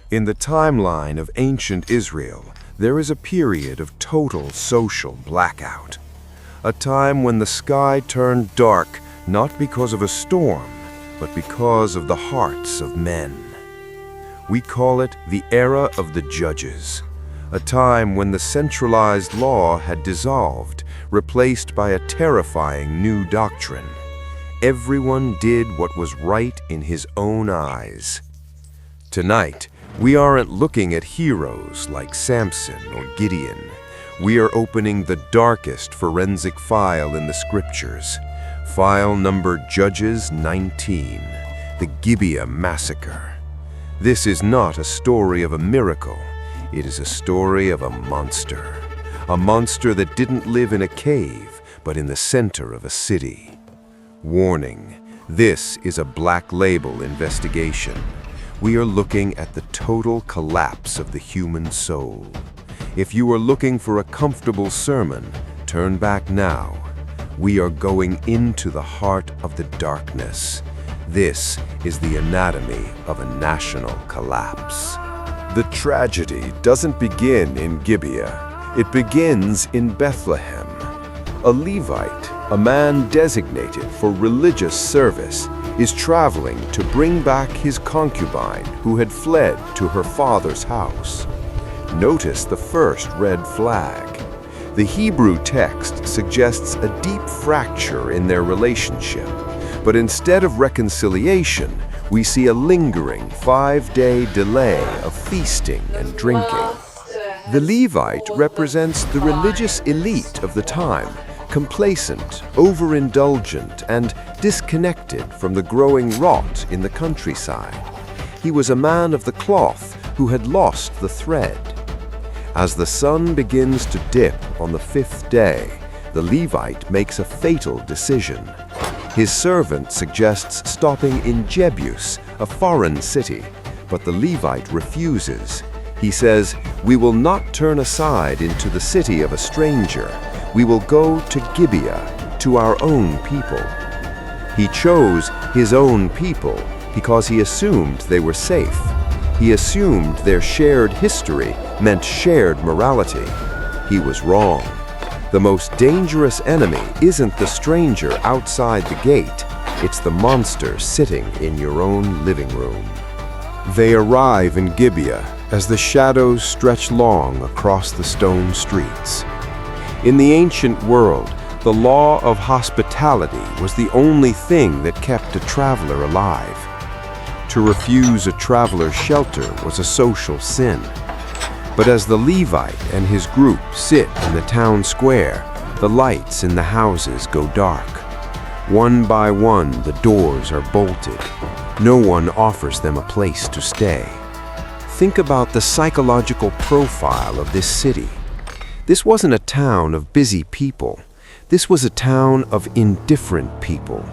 In the timeline of ancient Israel, there is a period of total social blackout. A time when the sky turned dark not because of a storm, but because of the hearts of men. We call it the era of the judges, a time when the centralized law had dissolved, replaced by a terrifying new doctrine. Everyone did what was right in his own eyes. Tonight, we aren't looking at heroes like Samson or Gideon. We are opening the darkest forensic file in the scriptures. File number Judges 19, the Gibeah Massacre. This is not a story of a miracle. It is a story of a monster. A monster that didn't live in a cave, but in the center of a city. Warning, this is a black label investigation. We are looking at the total collapse of the human soul. If you are looking for a comfortable sermon, turn back now. We are going into the heart of the darkness. This is the anatomy of a national collapse. The tragedy doesn't begin in Gibeah. It begins in Bethlehem. A Levite, a man designated for religious service, is traveling to bring back his concubine who had fled to her father's house. Notice the first red flag. The Hebrew text suggests a deep fracture in their relationship, but instead of reconciliation, we see a lingering 5-day delay of feasting and drinking. The Levite represents the religious elite of the time, complacent, overindulgent, and disconnected from the growing rot in the countryside. He was a man of the cloth who had lost the thread. As the sun begins to dip on the 5th day, the Levite makes a fatal decision. His servant suggests stopping in Jebus, a foreign city, but the Levite refuses. He says, "We will not turn aside into the city of a stranger. We will go to Gibeah, to our own people." He chose his own people because he assumed they were safe. He assumed their shared history meant shared morality. He was wrong. The most dangerous enemy isn't the stranger outside the gate. It's the monster sitting in your own living room. They arrive in Gibeah as the shadows stretch long across the stone streets. In the ancient world, the law of hospitality was the only thing that kept a traveler alive. To refuse a traveler's shelter was a social sin. But as the Levite and his group sit in the town square, the lights in the houses go dark. One by one, the doors are bolted. No one offers them a place to stay. Think about the psychological profile of this city. This wasn't a town of busy people. This was a town of indifferent people.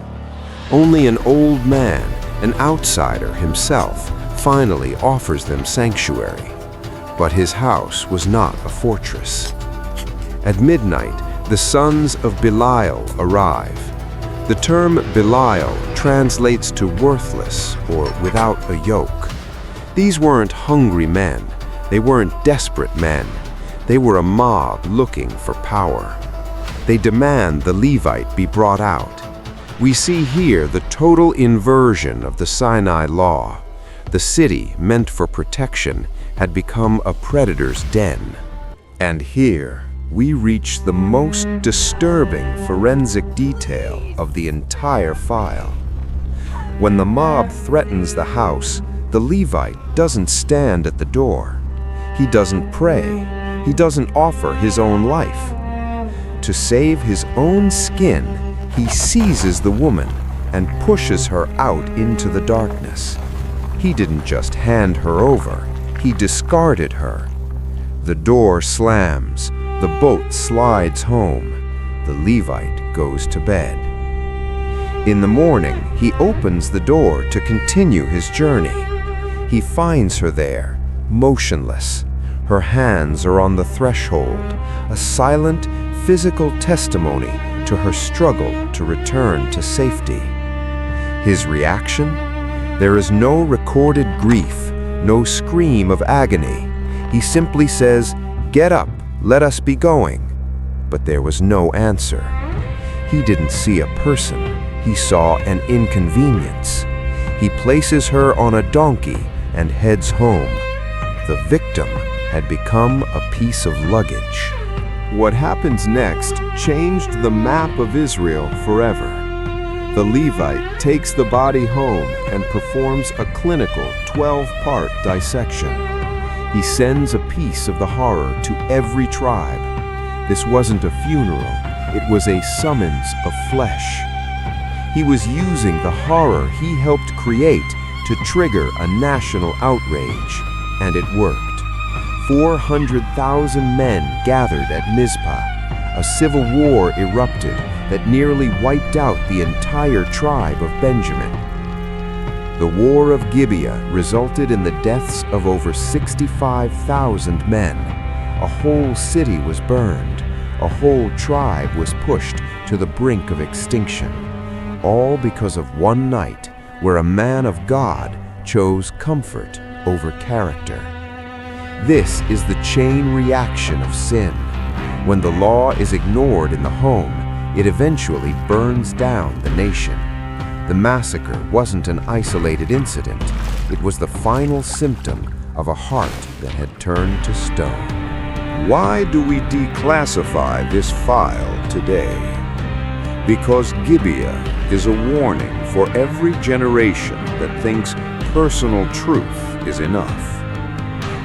Only an old man, an outsider himself, finally offers them sanctuary. But his house was not a fortress. At midnight, the sons of Belial arrive. The term Belial translates to worthless or without a yoke. These weren't hungry men. They weren't desperate men. They were a mob looking for power. They demand the Levite be brought out. We see here the total inversion of the Sinai law. The city, meant for protection, had become a predator's den. And here, we reach the most disturbing forensic detail of the entire file. When the mob threatens the house, the Levite doesn't stand at the door. He doesn't pray. He doesn't offer his own life. To save his own skin, he seizes the woman and pushes her out into the darkness. He didn't just hand her over, he discarded her. The door slams, the boat slides home, the Levite goes to bed. In the morning, he opens the door to continue his journey. He finds her there, motionless. Her hands are on the threshold, a silent, physical testimony to her struggle to return to safety. His reaction? There is no recorded grief, no scream of agony. He simply says, "Get up, let us be going." But there was no answer. He didn't see a person, he saw an inconvenience. He places her on a donkey and heads home. The victim had become a piece of luggage. What happens next changed the map of Israel forever. The Levite takes the body home and performs a clinical 12-part dissection. He sends a piece of the horror to every tribe. This wasn't a funeral, it was a summons of flesh. He was using the horror he helped create to trigger a national outrage, and it worked. 400,000 men gathered at Mizpah. A civil war erupted that nearly wiped out the entire tribe of Benjamin. The War of Gibeah resulted in the deaths of over 65,000 men. A whole city was burned. A whole tribe was pushed to the brink of extinction. All because of one night where a man of God chose comfort over character. This is the chain reaction of sin. When the law is ignored in the home, it eventually burns down the nation. The massacre wasn't an isolated incident. It was the final symptom of a heart that had turned to stone. Why do we declassify this file today? Because Gibeah is a warning for every generation that thinks personal truth is enough.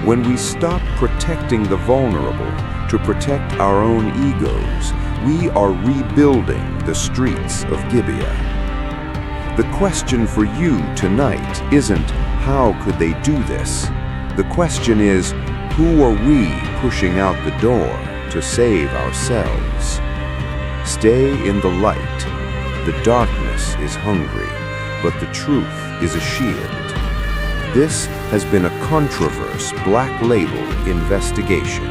When we stop protecting the vulnerable to protect our own egos, we are rebuilding the streets of Gibeah. The question for you tonight isn't, how could they do this? The question is, who are we pushing out the door to save ourselves? Stay in the light. The darkness is hungry, but the truth is a shield. This has been a Controverse Black Label investigation.